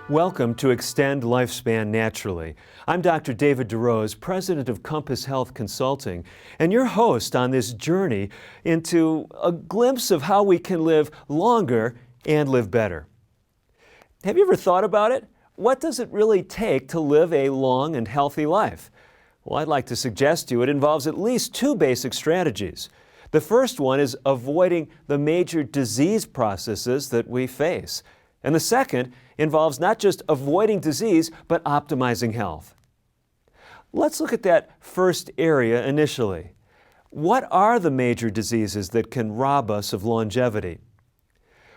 Welcome to Extend Lifespan Naturally. I'm Dr. David DeRose, President of Compass Health Consulting, and your host on this journey into a glimpse of how we can live longer and live better. Have you ever thought about it? What does it really take to live a long and healthy life? Well, I'd like to suggest to you it involves at least two basic strategies. The first one is avoiding the major disease processes that we face. And the second involves not just avoiding disease, but optimizing health. Let's look at that first area initially. What are the major diseases that can rob us of longevity?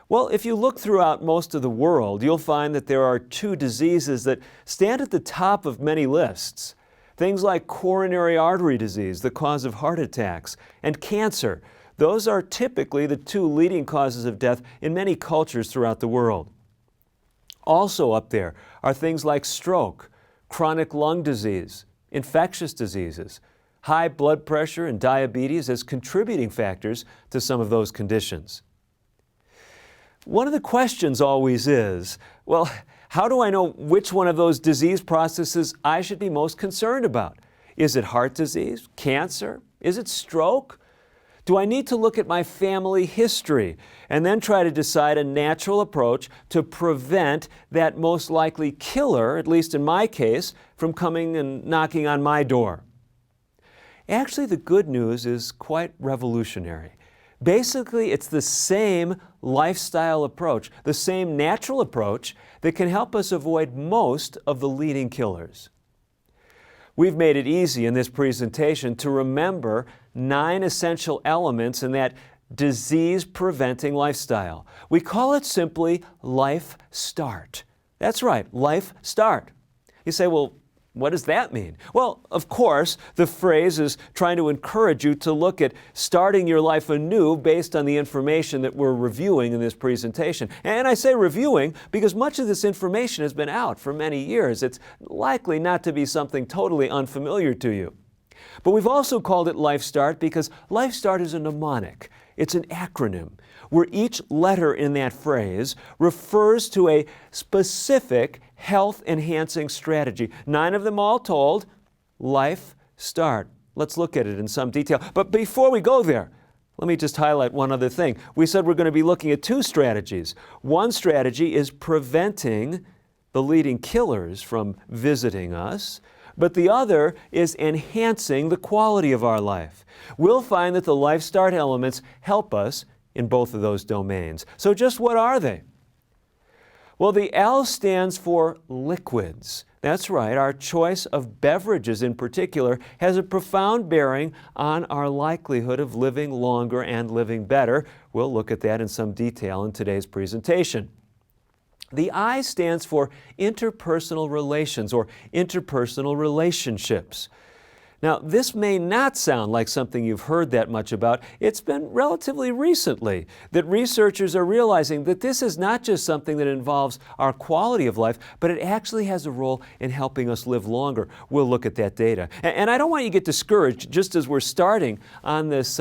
Well, if you look throughout most of the world, you'll find that there are two diseases that stand at the top of many lists. Things like coronary artery disease, the cause of heart attacks, and cancer. Those are typically the two leading causes of death in many cultures throughout the world. Also up there are things like stroke, chronic lung disease, infectious diseases, high blood pressure and diabetes as contributing factors to some of those conditions. One of the questions always is, well, how do I know which one of those disease processes I should be most concerned about? Is it heart disease, cancer? Is it stroke? Do I need to look at my family history and then try to decide a natural approach to prevent that most likely killer, at least in my case, from coming and knocking on my door? Actually, the good news is quite revolutionary. Basically, it's the same lifestyle approach, the same natural approach that can help us avoid most of the leading killers. We've made it easy in this presentation to remember 9 essential elements in that disease-preventing lifestyle. We call it simply LifeStart. That's right, LifeStart. You say, well, what does that mean? Well, of course, the phrase is trying to encourage you to look at starting your life anew based on the information that we're reviewing in this presentation. And I say reviewing because much of this information has been out for many years. It's likely not to be something totally unfamiliar to you. But we've also called it LifeStart because LifeStart is a mnemonic. It's an acronym where each letter in that phrase refers to a specific health-enhancing strategy. 9 of them all told, LifeStart. Let's look at it in some detail. But before we go there, let me just highlight one other thing. We said we're going to be looking at 2 strategies. One strategy is preventing the leading killers from visiting us, but the other is enhancing the quality of our life. We'll find that the LifeStart elements help us in both of those domains. So just what are they? Well, the L stands for liquids. That's right, our choice of beverages in particular has a profound bearing on our likelihood of living longer and living better. We'll look at that in some detail in today's presentation. The I stands for interpersonal relations or interpersonal relationships. Now, this may not sound like something you've heard that much about. It's been relatively recently that researchers are realizing that this is not just something that involves our quality of life, but it actually has a role in helping us live longer. We'll look at that data. And I don't want you to get discouraged just as we're starting on this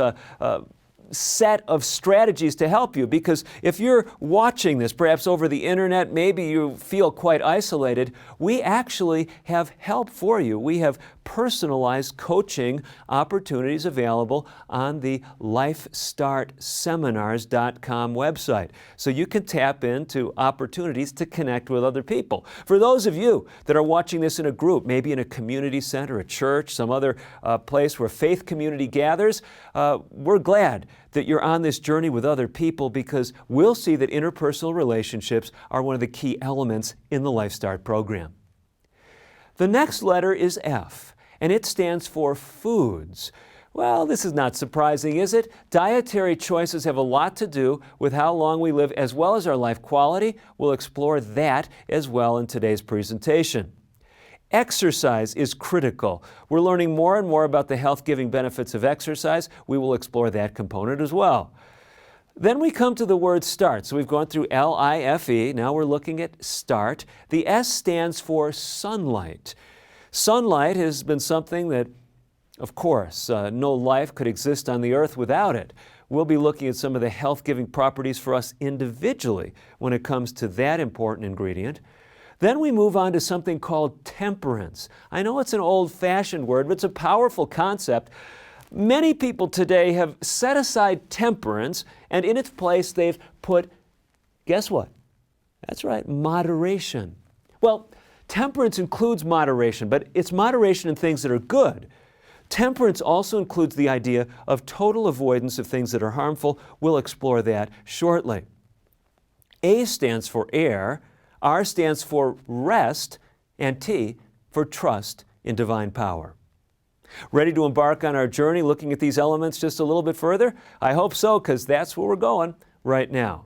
set of strategies to help you, because if you're watching this perhaps over the internet, maybe you feel quite isolated, we actually have help for you. We have personalized coaching opportunities available on the LifeStartSeminars.com website. So you can tap into opportunities to connect with other people. For those of you that are watching this in a group, maybe in a community center, a church, some other place where faith community gathers, we're glad that you're on this journey with other people, because we'll see that interpersonal relationships are one of the key elements in the LifeStart program. The next letter is F, and it stands for foods. Well, this is not surprising, is it? Dietary choices have a lot to do with how long we live as well as our life quality. We'll explore that as well in today's presentation. Exercise is critical. We're learning more and more about the health-giving benefits of exercise. We will explore that component as well. Then we come to the word start. So we've gone through L-I-F-E. Now we're looking at start. The S stands for sunlight. Sunlight has been something that, of course, no life could exist on the earth without it. We'll be looking at some of the health-giving properties for us individually when it comes to that important ingredient. Then we move on to something called temperance. I know it's an old-fashioned word, but it's a powerful concept. Many people today have set aside temperance, and in its place they've put, guess what? That's right, moderation. Well, temperance includes moderation, but it's moderation in things that are good. Temperance also includes the idea of total avoidance of things that are harmful. We'll explore that shortly. A stands for air, R stands for rest, and T for trust in divine power. Ready to embark on our journey looking at these elements just a little bit further? I hope so, because that's where we're going right now.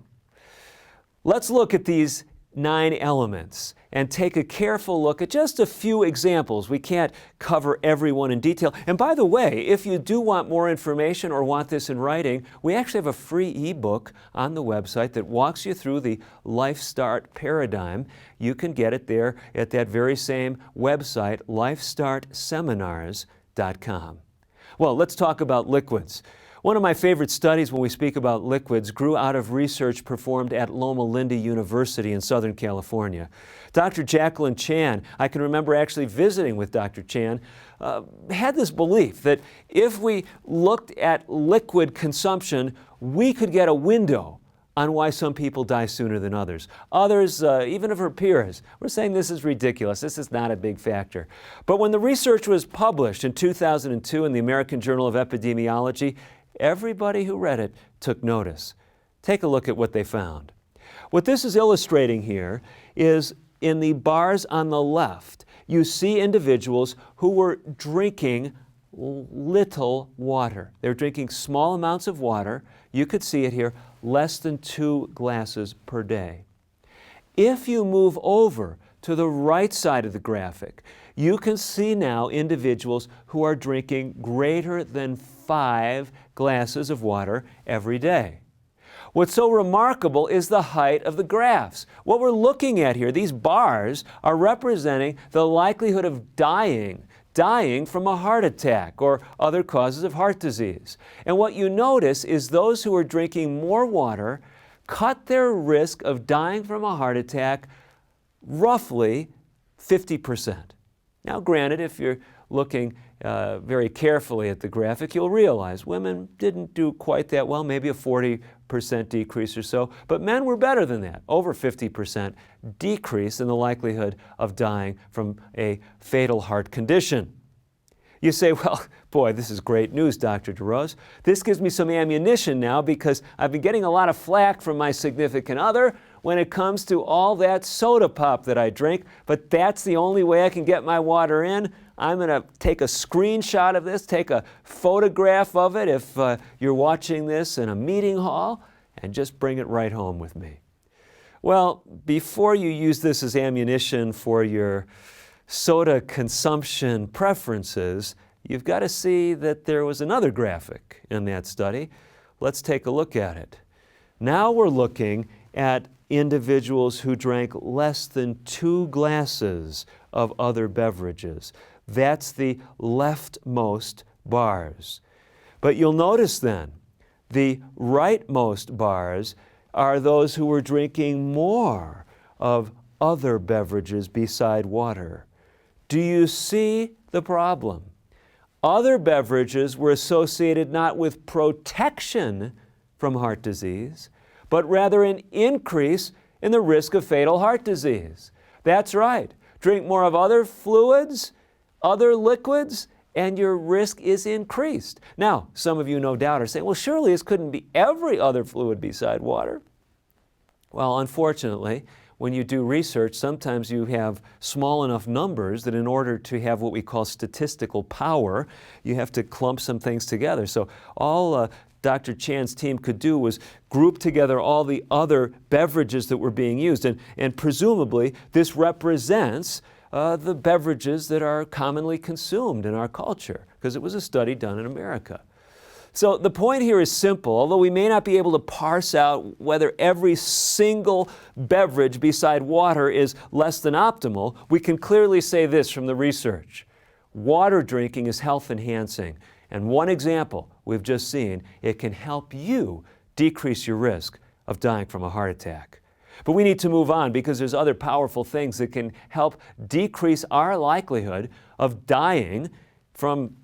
Let's look at these 9 elements and take a careful look at just a few examples. We can't cover every one in detail. And by the way, if you do want more information or want this in writing, we actually have a free ebook on the website that walks you through the LifeStart paradigm. You can get it there at that very same website, lifestartseminars.com. Well, let's talk about liquids. One of my favorite studies when we speak about liquids grew out of research performed at Loma Linda University in Southern California. Dr. Jacqueline Chan, I can remember actually visiting with Dr. Chan, had this belief that if we looked at liquid consumption, we could get a window on why some people die sooner than others. Others, even of her peers, were saying this is ridiculous, this is not a big factor. But when the research was published in 2002 in the American Journal of Epidemiology, everybody who read it took notice. Take a look at what they found. What this is illustrating here is in the bars on the left, you see individuals who were drinking little water. They're drinking small amounts of water. You could see it here, less than 2 glasses per day. If you move over to the right side of the graphic, you can see now individuals who are drinking greater than 5 glasses of water every day. What's so remarkable is the height of the graphs. What we're looking at here, these bars, are representing the likelihood of dying from a heart attack or other causes of heart disease. And what you notice is those who are drinking more water cut their risk of dying from a heart attack roughly 50%. Now, granted, if you're looking very carefully at the graphic, you'll realize women didn't do quite that well, maybe a 40% decrease or so, but men were better than that, over 50% decrease in the likelihood of dying from a fatal heart condition. You say, well, boy, this is great news, Dr. DeRose. This gives me some ammunition now because I've been getting a lot of flack from my significant other when it comes to all that soda pop that I drink, but that's the only way I can get my water in. I'm going to take a screenshot of this, take a photograph of it if you're watching this in a meeting hall, and just bring it right home with me. Well, before you use this as ammunition for your soda consumption preferences, you've got to see that there was another graphic in that study. Let's take a look at it. Now we're looking at individuals who drank less than 2 glasses of other beverages. That's the leftmost bars. But you'll notice then, the rightmost bars are those who were drinking more of other beverages beside water. Do you see the problem? Other beverages were associated not with protection from heart disease, but rather an increase in the risk of fatal heart disease. That's right. Drink more of other fluids, other liquids, and your risk is increased. Now, some of you no doubt are saying, well, surely this couldn't be every other fluid beside water. Well, unfortunately, when you do research, sometimes you have small enough numbers that in order to have what we call statistical power, you have to clump some things together. So all Dr. Chan's team could do was group together all the other beverages that were being used. And presumably, this represents the beverages that are commonly consumed in our culture, because it was a study done in America. So the point here is simple. Although we may not be able to parse out whether every single beverage beside water is less than optimal, we can clearly say this from the research. Water drinking is health enhancing. And one example we've just seen, it can help you decrease your risk of dying from a heart attack. But we need to move on because there's other powerful things that can help decrease our likelihood of dying from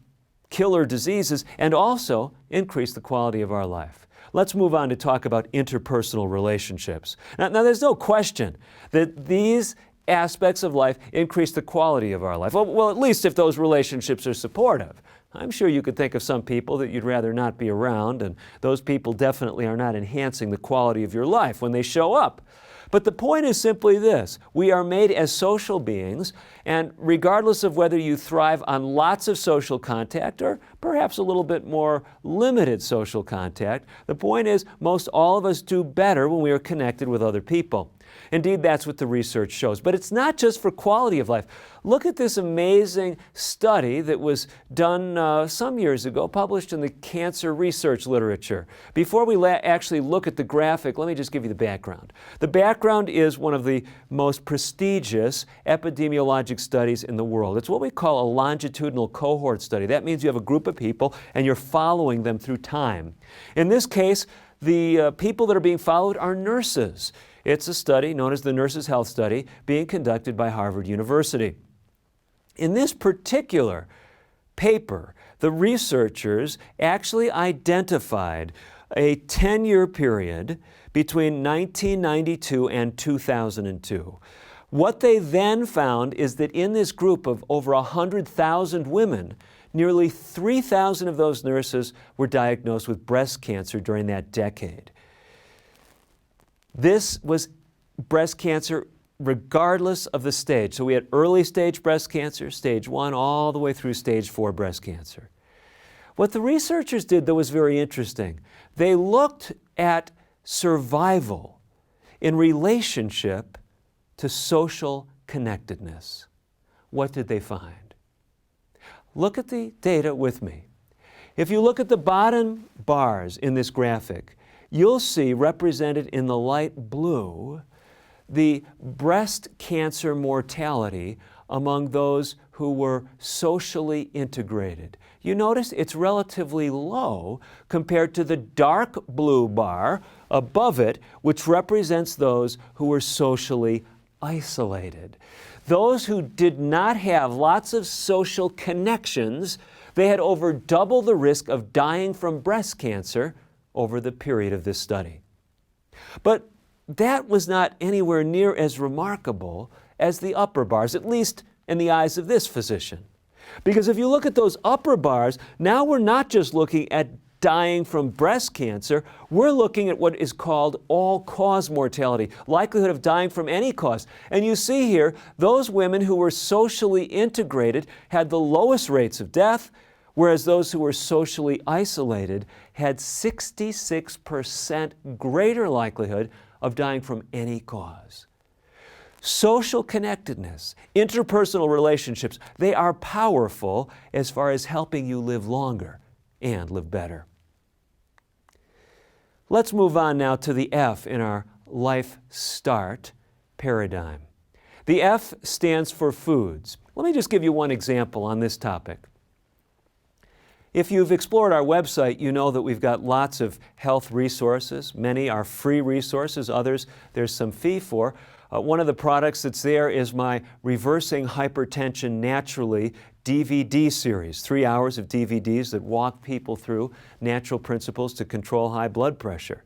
killer diseases and also increase the quality of our life. Let's move on to talk about interpersonal relationships. Now there's no question that these aspects of life increase the quality of our life. Well, at least if those relationships are supportive. I'm sure you could think of some people that you'd rather not be around, and those people definitely are not enhancing the quality of your life when they show up. But the point is simply this: we are made as social beings, and regardless of whether you thrive on lots of social contact or perhaps a little bit more limited social contact, the point is most all of us do better when we are connected with other people. Indeed, that's what the research shows. But it's not just for quality of life. Look at this amazing study that was done some years ago, published in the cancer research literature. Before we actually look at the graphic, let me just give you the background. The background is one of the most prestigious epidemiologic studies in the world. It's what we call a longitudinal cohort study. That means you have a group of people and you're following them through time. In this case, the people that are being followed are nurses. It's a study known as the Nurses' Health Study being conducted by Harvard University. In this particular paper, the researchers actually identified a 10-year period between 1992 and 2002. What they then found is that in this group of over 100,000 women, nearly 3,000 of those nurses were diagnosed with breast cancer during that decade. This was breast cancer regardless of the stage. So we had early stage breast cancer, stage 1, all the way through stage 4 breast cancer. What the researchers did, though, was very interesting. They looked at survival in relationship to social connectedness. What did they find? Look at the data with me. If you look at the bottom bars in this graphic, you'll see represented in the light blue the breast cancer mortality among those who were socially integrated. You notice it's relatively low compared to the dark blue bar above it, which represents those who were socially isolated. Those who did not have lots of social connections, they had over double the risk of dying from breast cancer over the period of this study. But that was not anywhere near as remarkable as the upper bars, at least in the eyes of this physician. Because if you look at those upper bars, now we're not just looking at dying from breast cancer, we're looking at what is called all-cause mortality, likelihood of dying from any cause. And you see here, those women who were socially integrated had the lowest rates of death, whereas those who were socially isolated had 66% greater likelihood of dying from any cause. Social connectedness, interpersonal relationships, they are powerful as far as helping you live longer and live better. Let's move on now to the F in our LifeStart paradigm. The F stands for foods. Let me just give you one example on this topic. If you've explored our website, you know that we've got lots of health resources. Many are free resources, others there's some fee for. One of the products that's there is my Reversing Hypertension Naturally DVD series, 3 hours of DVDs that walk people through natural principles to control high blood pressure.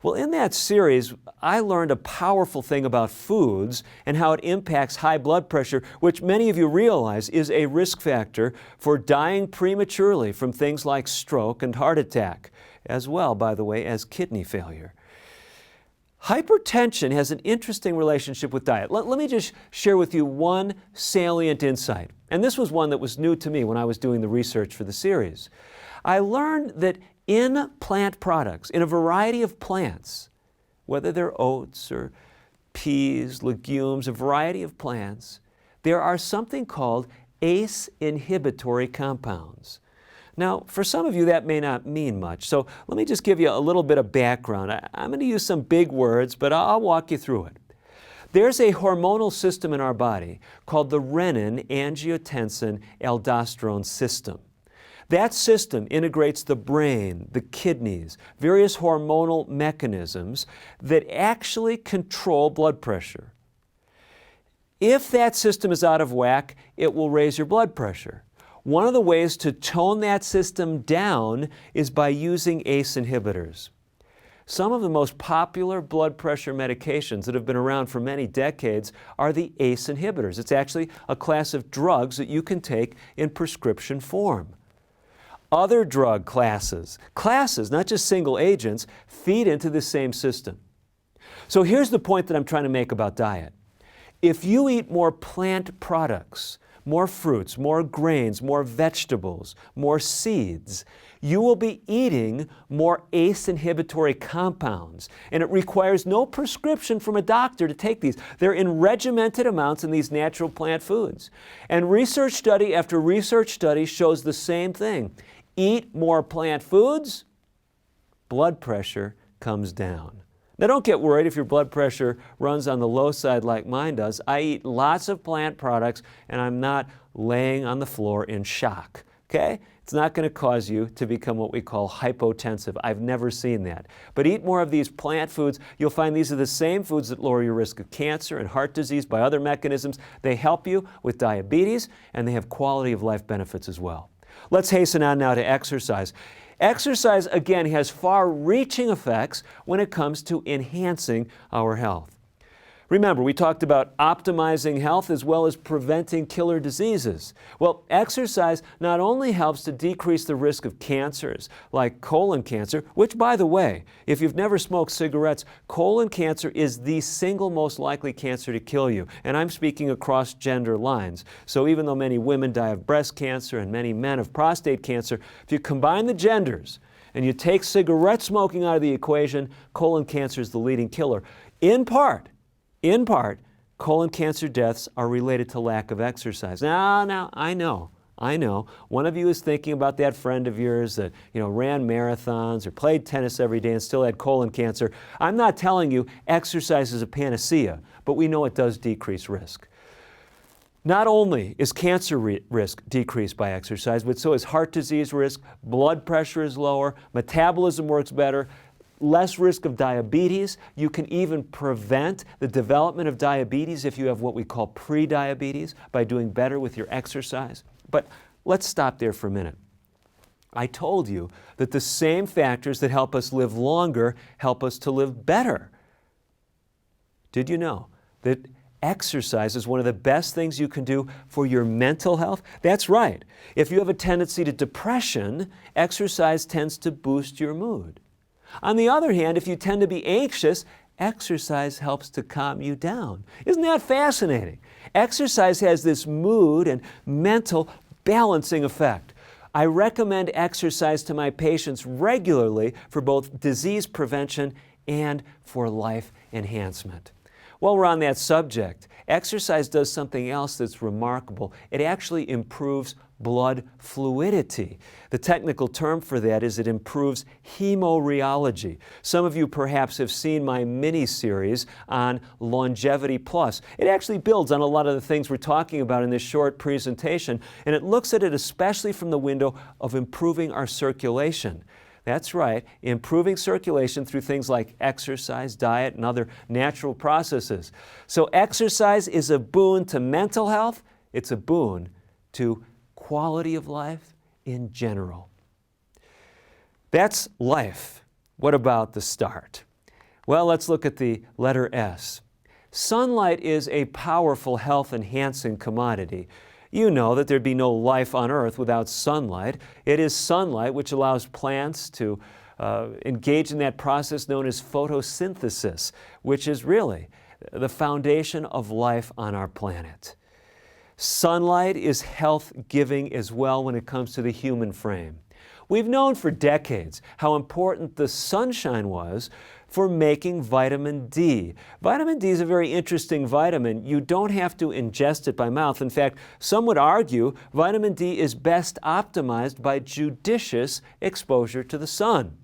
Well, in that series, I learned a powerful thing about foods and how it impacts high blood pressure, which many of you realize is a risk factor for dying prematurely from things like stroke and heart attack, as well, by the way, as kidney failure. Hypertension has an interesting relationship with diet. Let me just share with you one salient insight. And this was one that was new to me when I was doing the research for the series. I learned that in plant products, in a variety of plants, whether they're oats or peas, legumes, a variety of plants, there are something called ACE inhibitory compounds. Now, for some of you that may not mean much, so let me just give you a little bit of background. I'm going to use some big words, but I'll walk you through it. There's a hormonal system in our body called the renin-angiotensin-aldosterone system. That system integrates the brain, the kidneys, various hormonal mechanisms that actually control blood pressure. If that system is out of whack, it will raise your blood pressure. One of the ways to tone that system down is by using ACE inhibitors. Some of the most popular blood pressure medications that have been around for many decades are the ACE inhibitors. It's actually a class of drugs that you can take in prescription form. Other drug classes, not just single agents, feed into the same system. So here's the point that I'm trying to make about diet. If you eat more plant products, more fruits, more grains, more vegetables, more seeds, you will be eating more ACE inhibitory compounds. And it requires no prescription from a doctor to take these. They're in regimented amounts in these natural plant foods. And research study after research study shows the same thing. Eat more plant foods, blood pressure comes down. Now don't get worried if your blood pressure runs on the low side like mine does. I eat lots of plant products and I'm not laying on the floor in shock, okay? It's not going to cause you to become what we call hypotensive. I've never seen that. But eat more of these plant foods. You'll find these are the same foods that lower your risk of cancer and heart disease by other mechanisms. They help you with diabetes and they have quality of life benefits as well. Let's hasten on now to exercise. Exercise, again, has far-reaching effects when it comes to enhancing our health. Remember, we talked about optimizing health as well as preventing killer diseases. Well, exercise not only helps to decrease the risk of cancers like colon cancer, which, by the way, if you've never smoked cigarettes, colon cancer is the single most likely cancer to kill you. And I'm speaking across gender lines. So even though many women die of breast cancer and many men of prostate cancer, if you combine the genders and you take cigarette smoking out of the equation, colon cancer is the leading killer. In part, colon cancer deaths are related to lack of exercise. Now, I know. One of you is thinking about that friend of yours that, ran marathons or played tennis every day and still had colon cancer. I'm not telling you exercise is a panacea, but we know it does decrease risk. Not only is cancer risk decreased by exercise, but so is heart disease risk, blood pressure is lower, metabolism works better, less risk of diabetes. You can even prevent the development of diabetes if you have what we call pre-diabetes by doing better with your exercise. But let's stop there for a minute. I told you that the same factors that help us live longer help us to live better. Did you know that exercise is one of the best things you can do for your mental health? That's right. If you have a tendency to depression, exercise tends to boost your mood. On the other hand, if you tend to be anxious, exercise helps to calm you down. Isn't that fascinating? Exercise has this mood and mental balancing effect. I recommend exercise to my patients regularly for both disease prevention and for life enhancement. While we're on that subject, exercise does something else that's remarkable. It actually improves blood fluidity. The technical term for that is it improves hemorrheology. Some of you perhaps have seen my mini-series on Longevity Plus. It actually builds on a lot of the things we're talking about in this short presentation, and it looks at it especially from the window of improving our circulation. That's right, improving circulation through things like exercise, diet, and other natural processes. So exercise is a boon to mental health. It's a boon to quality of life in general. That's life. What about the start? Well, let's look at the letter S. Sunlight is a powerful health-enhancing commodity. You know that there'd be no life on Earth without sunlight. It is sunlight which allows plants to engage in that process known as photosynthesis, which is really the foundation of life on our planet. Sunlight is health-giving as well when it comes to the human frame. We've known for decades how important the sunshine was for making vitamin D. Vitamin D is a very interesting vitamin. You don't have to ingest it by mouth. In fact, some would argue vitamin D is best optimized by judicious exposure to the sun.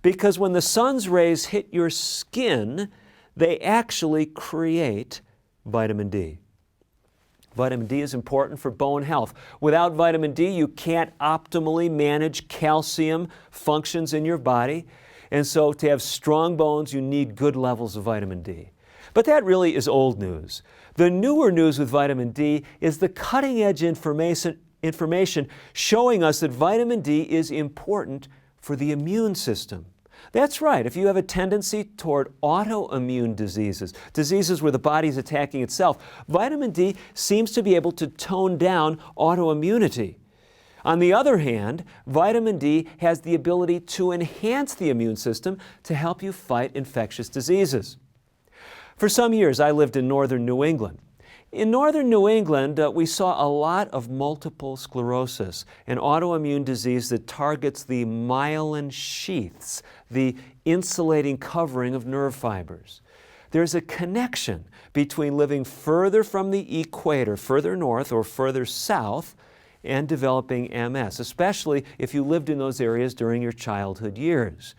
Because when the sun's rays hit your skin, they actually create vitamin D. Vitamin D is important for bone health. Without vitamin D, you can't optimally manage calcium functions in your body. And so to have strong bones, you need good levels of vitamin D. But that really is old news. The newer news with vitamin D is the cutting-edge information showing us that vitamin D is important for the immune system. That's right. If you have a tendency toward autoimmune diseases, diseases where the body's attacking itself, vitamin D seems to be able to tone down autoimmunity. On the other hand, vitamin D has the ability to enhance the immune system to help you fight infectious diseases. For some years, I lived in northern New England. In northern New England, we saw a lot of multiple sclerosis, an autoimmune disease that targets the myelin sheaths, the insulating covering of nerve fibers. There's a connection between living further from the equator, further north or further south, and developing MS, especially if you lived in those areas during your childhood years.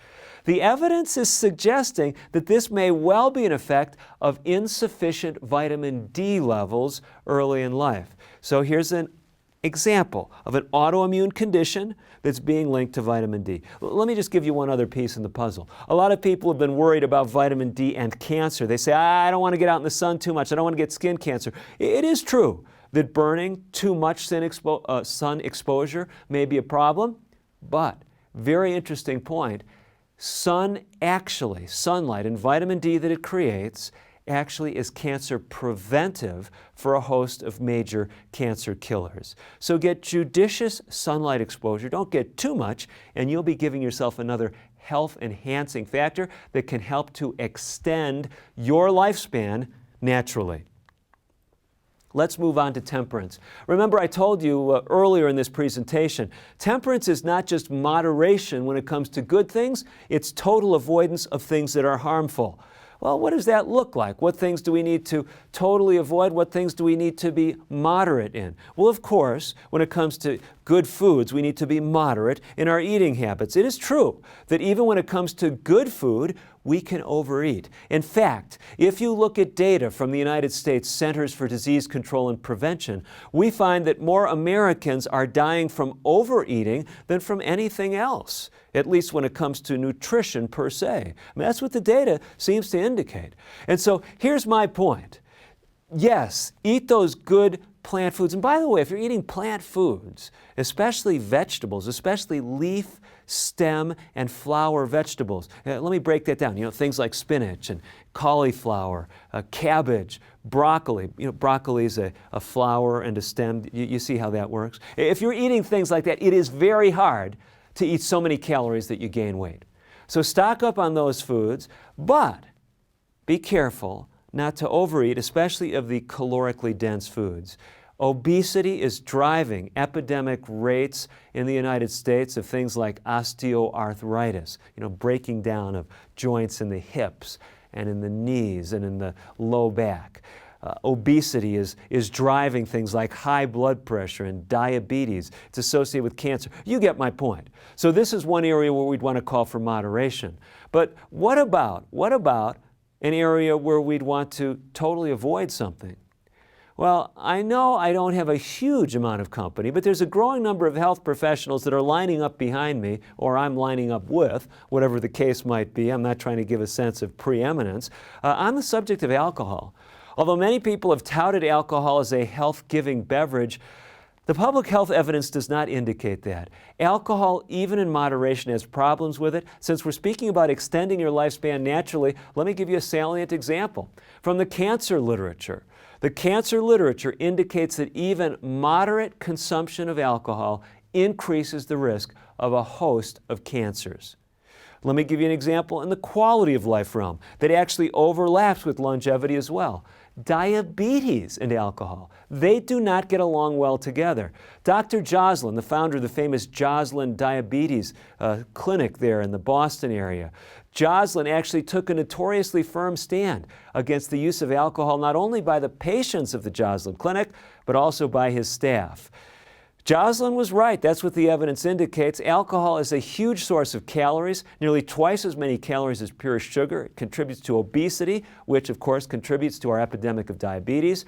The evidence is suggesting that this may well be an effect of insufficient vitamin D levels early in life. So here's an example of an autoimmune condition that's being linked to vitamin D. Let me just give you one other piece in the puzzle. A lot of people have been worried about vitamin D and cancer. They say, I don't want to get out in the sun too much. I don't want to get skin cancer. It is true that burning too much sun exposure may be a problem, but very interesting point. Sunlight and vitamin D that it creates actually is cancer preventive for a host of major cancer killers. So get judicious sunlight exposure, don't get too much, and you'll be giving yourself another health enhancing factor that can help to extend your lifespan naturally. Let's move on to temperance. Remember, I told you earlier in this presentation, temperance is not just moderation when it comes to good things, it's total avoidance of things that are harmful. Well, what does that look like? What things do we need to totally avoid? What things do we need to be moderate in? Well, of course, when it comes to good foods, we need to be moderate in our eating habits. It is true that even when it comes to good food, we can overeat. In fact, if you look at data from the United States Centers for Disease Control and Prevention, we find that more Americans are dying from overeating than from anything else, at least when it comes to nutrition per se. I mean, that's what the data seems to indicate. And so here's my point. Yes, eat those good plant foods. And by the way, if you're eating plant foods, especially vegetables, especially leaf, stem, and flower vegetables. Let me break that down. Things like spinach and cauliflower, cabbage, broccoli. Broccoli is a flower and a stem. You see how that works? If you're eating things like that, it is very hard to eat so many calories that you gain weight. So stock up on those foods, but be careful not to overeat, especially of the calorically dense foods. Obesity is driving epidemic rates in the United States of things like osteoarthritis, breaking down of joints in the hips and in the knees and in the low back. Obesity is driving things like high blood pressure and diabetes. It's associated with cancer. You get my point. So this is one area where we'd want to call for moderation. But what about an area where we'd want to totally avoid something? Well, I know I don't have a huge amount of company, but there's a growing number of health professionals that are lining up behind me, or I'm lining up with, whatever the case might be. I'm not trying to give a sense of preeminence, on the subject of alcohol. Although many people have touted alcohol as a health-giving beverage, the public health evidence does not indicate that. Alcohol, even in moderation, has problems with it. Since we're speaking about extending your lifespan naturally, let me give you a salient example from the cancer literature. The cancer literature indicates that even moderate consumption of alcohol increases the risk of a host of cancers. Let me give you an example in the quality of life realm that actually overlaps with longevity as well. Diabetes and alcohol. They do not get along well together. Dr. Joslin, the founder of the famous Joslin Diabetes Clinic there in the Boston area, Joslin actually took a notoriously firm stand against the use of alcohol not only by the patients of the Joslin Clinic, but also by his staff. Joslin was right. That's what the evidence indicates. Alcohol is a huge source of calories, nearly twice as many calories as pure sugar. It contributes to obesity, which of course contributes to our epidemic of diabetes.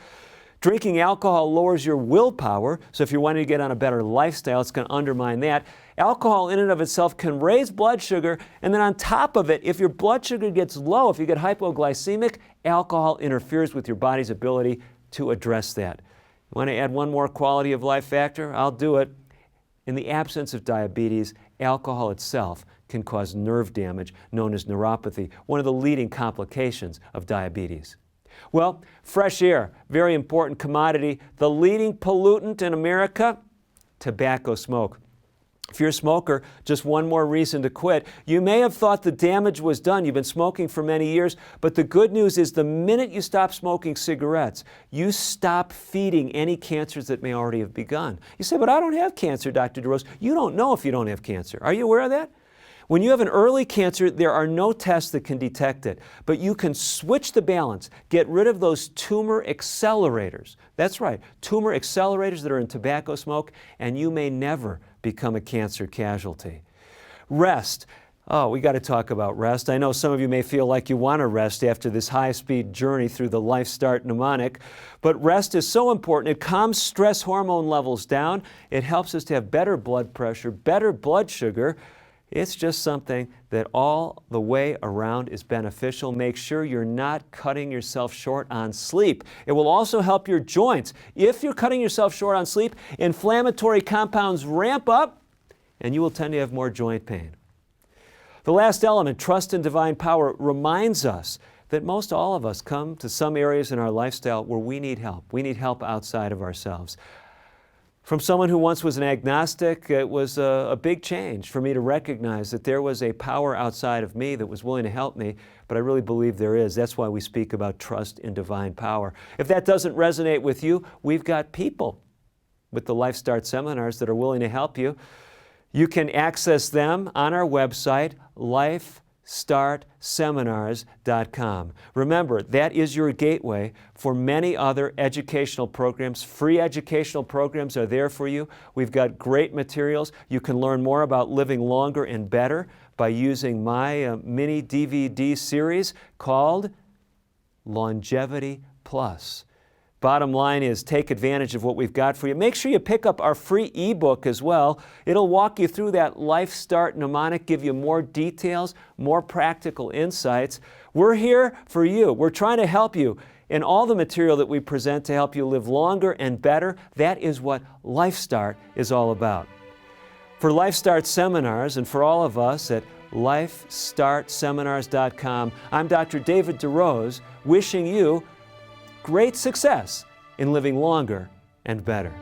Drinking alcohol lowers your willpower, so if you're wanting to get on a better lifestyle, it's going to undermine that. Alcohol in and of itself can raise blood sugar, and then on top of it, if your blood sugar gets low, if you get hypoglycemic, alcohol interferes with your body's ability to address that. You want to add one more quality of life factor? I'll do it. In the absence of diabetes, alcohol itself can cause nerve damage known as neuropathy, one of the leading complications of diabetes. Well, fresh air, very important commodity. The leading pollutant in America, tobacco smoke. If you're a smoker, just one more reason to quit. You may have thought the damage was done. You've been smoking for many years, but the good news is the minute you stop smoking cigarettes, you stop feeding any cancers that may already have begun. You say, but I don't have cancer, Dr. DeRose. You don't know if you don't have cancer. Are you aware of that? When you have an early cancer, there are no tests that can detect it, but you can switch the balance, get rid of those tumor accelerators. That's right, tumor accelerators that are in tobacco smoke, and you may never become a cancer casualty. Rest. Oh, we got to talk about rest. I know some of you may feel like you want to rest after this high-speed journey through the LifeStart mnemonic, but rest is so important. It calms stress hormone levels down. It helps us to have better blood pressure, better blood sugar. It's just something that all the way around is beneficial. Make sure you're not cutting yourself short on sleep. It will also help your joints. If you're cutting yourself short on sleep, inflammatory compounds ramp up and you will tend to have more joint pain. The last element, trust in divine power, reminds us that most all of us come to some areas in our lifestyle where we need help. We need help outside of ourselves. From someone who once was an agnostic, it was a big change for me to recognize that there was a power outside of me that was willing to help me, but I really believe there is. That's why we speak about trust in divine power. If that doesn't resonate with you, we've got people with the LifeStart seminars that are willing to help you. You can access them on our website, LifeStartSeminars.com. Remember, that is your gateway for many other educational programs. Free educational programs are there for you. We've got great materials. You can learn more about living longer and better by using my mini DVD series called Longevity Plus. Bottom line is take advantage of what we've got for you. Make sure you pick up our free ebook as well. It'll walk you through that LifeStart mnemonic, give you more details, more practical insights. We're here for you. We're trying to help you in all the material that we present to help you live longer and better. That is what LifeStart is all about. For LifeStart seminars and for all of us at LifeStartSeminars.com, I'm Dr. David DeRose, wishing you great success in living longer and better.